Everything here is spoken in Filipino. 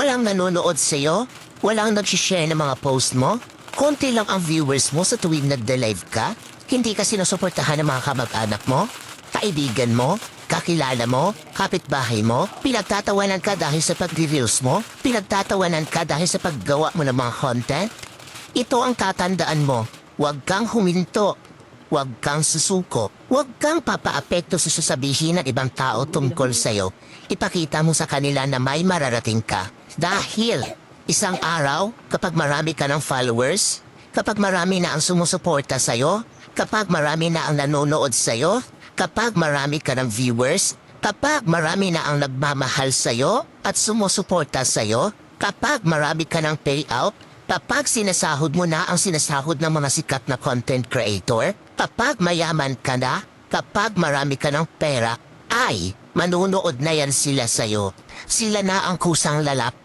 Walang nanonood sa'yo? Walang nag-share ng mga post mo? Konti lang ang viewers mo sa tuwing nagde-live ka? Hindi ka sinusuportahan ng mga kamag-anak mo? Kaibigan mo? Kakilala mo? Kapitbahay mo? Pinagtatawanan ka dahil sa pag-reels mo? Pinagtatawanan ka dahil sa paggawa mo ng mga content? Ito ang tatandaan mo. Huwag kang huminto. Huwag kang susuko. Huwag kang papaapekto sa sasabihin ng ibang tao tungkol sa'yo. Ipakita mo sa kanila na may mararating ka. Dahil isang araw, kapag marami ka ng followers, kapag marami na ang sumusuporta sa'yo, kapag marami na ang nanonood sa'yo, kapag marami ka ng viewers, kapag marami na ang nagmamahal sa'yo at sumusuporta sa'yo, kapag marami ka ng payout, kapag sinasahod mo na ang sinasahod ng mga sikat na content creator, kapag mayaman ka na, kapag marami ka ng pera, ay manunood na yan sila sa'yo. Sila na ang kusang lalap